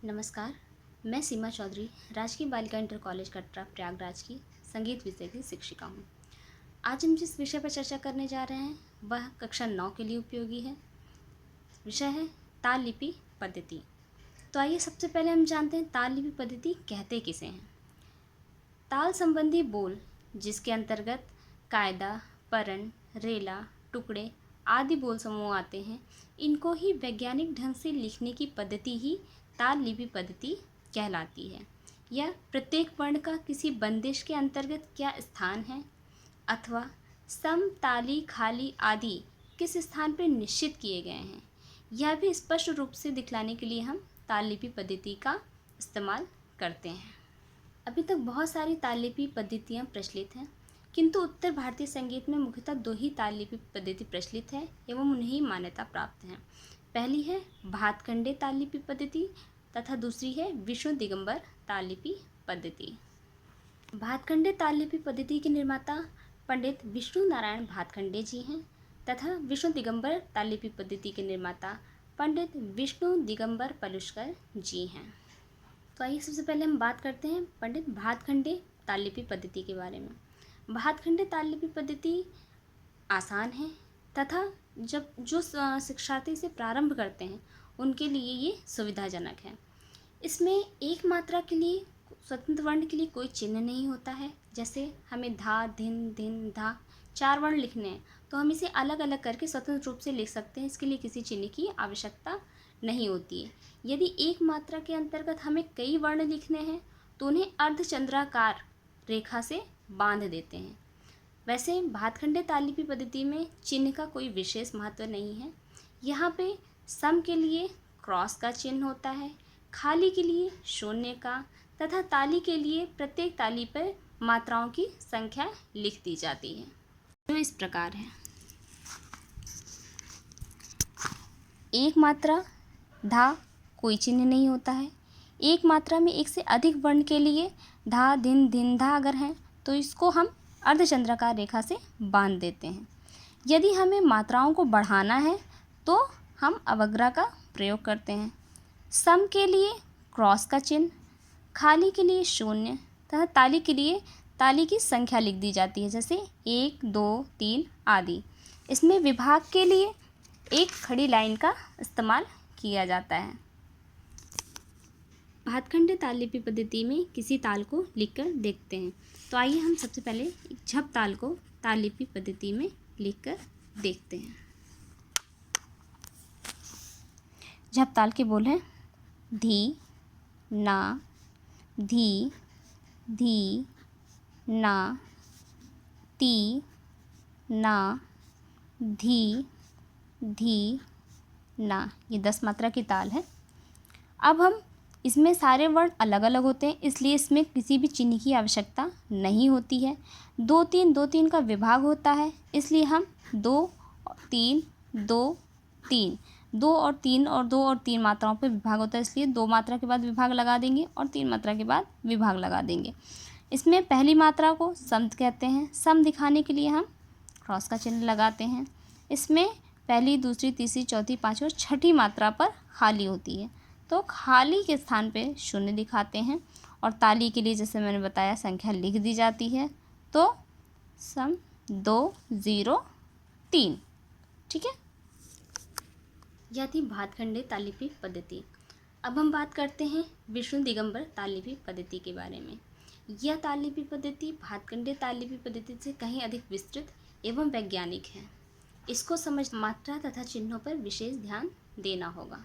नमस्कार, मैं सीमा चौधरी राजकीय बालिका इंटर कॉलेज कटरा प्रयागराज की संगीत विषय की शिक्षिका हूँ। आज हम जिस विषय पर चर्चा करने जा रहे हैं वह कक्षा 9 के लिए उपयोगी है। विषय है ताल लिपि पद्धति। तो आइए सबसे पहले हम जानते हैं ताल लिपि पद्धति कहते किसे हैं। ताल संबंधी बोल जिसके अंतर्गत कायदा, परण, रेला, टुकड़े आदि बोल समूह आते हैं, इनको ही वैज्ञानिक ढंग से लिखने की पद्धति ही ताल लिपि पद्धति कहलाती है। यह प्रत्येक वर्ण का किसी बंदिश के अंतर्गत क्या स्थान है अथवा सम, ताली, खाली आदि किस स्थान पर निश्चित किए गए हैं, यह भी स्पष्ट रूप से दिखलाने के लिए हम ताल लिपि पद्धति का इस्तेमाल करते हैं। अभी तक बहुत सारी ताल लिपि पद्धतियाँ प्रचलित हैं, किंतु उत्तर भारतीय संगीत में मुख्यतः 2 ही ताल लिपि पद्धति प्रचलित है एवं उन्हें ही मान्यता प्राप्त है। पहली है भातखंडे ताल लिपि पद्धति तथा दूसरी है विष्णु दिगंबर ताल लिपि पद्धति। भातखंडे ताल लिपि पद्धति के निर्माता पंडित विष्णु नारायण भातखंडे जी हैं तथा विष्णु दिगंबर ताल लिपि पद्धति के निर्माता पंडित विष्णु दिगंबर पलुस्कर जी हैं। तो आइए सबसे पहले हम बात करते हैं पंडित भातखंडे ताल लिपि पद्धति के बारे में। भातखंडे ताल लिपि पद्धति आसान है तथा जब जो शिक्षार्थी इसे प्रारंभ करते हैं उनके लिए ये सुविधाजनक है। इसमें एक मात्रा के लिए स्वतंत्र वर्ण के लिए कोई चिन्ह नहीं होता है। जैसे हमें धा, धिन, धिन, धा 4 वर्ण लिखने हैं तो हम इसे अलग अलग करके स्वतंत्र रूप से लिख सकते हैं। इसके लिए किसी चिन्ह की आवश्यकता नहीं होती है। यदि एक मात्रा के अंतर्गत हमें कई वर्ण लिखने हैं तो उन्हें अर्धचंद्राकार रेखा से बांध देते हैं। वैसे भातखंडे ताल लिपि पद्धति में चिन्ह का कोई विशेष महत्व नहीं है। यहाँ पे सम के लिए क्रॉस का चिन्ह होता है, खाली के लिए शून्य का तथा ताली के लिए प्रत्येक ताली पर मात्राओं की संख्या लिख दी जाती है, जो इस प्रकार है। एक मात्रा धा कोई चिन्ह नहीं होता है। एक मात्रा में एक से अधिक वर्ण के लिए धा, धिन, धिन, धा अगर हैं तो इसको हम अर्धचंद्राकार रेखा से बांध देते हैं। यदि हमें मात्राओं को बढ़ाना है तो हम अवग्रह का प्रयोग करते हैं। सम के लिए क्रॉस का चिन्ह, खाली के लिए शून्य तथा ताली के लिए ताली की संख्या लिख दी जाती है, जैसे 1, 2, 3 आदि। इसमें विभाग के लिए एक खड़ी लाइन का इस्तेमाल किया जाता है। भातखंडे ताल लिपि पद्धति में किसी ताल को लिखकर देखते हैं। तो आइए हम सबसे पहले एक झप ताल को ताल लिपि पद्धति में लिखकर देखते हैं। झप ताल के बोल हैं धी, ना, धी, धी, ना, ती, ना, धी, धी, ना। ये 10 मात्रा की ताल है। अब हम इसमें सारे वर्ण अलग अलग होते हैं, इसलिए इसमें किसी भी चिन्ह की आवश्यकता नहीं होती है। 2 3 2 3 का विभाग होता है, इसलिए हम 2 3 2 3 2 और 3 और 2 और 3 मात्राओं पर विभाग होता है, इसलिए 2 मात्रा के बाद विभाग लगा देंगे और 3 मात्रा के बाद विभाग लगा देंगे। इसमें पहली मात्रा को सम कहते हैं। सम दिखाने के लिए हम क्रॉस का चिन्ह लगाते हैं। इसमें पहली, दूसरी, तीसरी, चौथी, पाँचवीं और छठी मात्रा पर खाली होती है, तो खाली के स्थान पे शून्य दिखाते हैं। और ताली के लिए जैसे मैंने बताया संख्या लिख दी जाती है, तो सम 2 0 3। ठीक है, यह थी भातखंडे ताल लिपि पद्धति। अब हम बात करते हैं विष्णु दिगंबर ताल लिपि पद्धति के बारे में। यह ताल लिपि पद्धति भातखंडे ताल लिपि पद्धति से कहीं अधिक विस्तृत एवं वैज्ञानिक है। इसको समझ मात्रा तथा चिन्हों पर विशेष ध्यान देना होगा।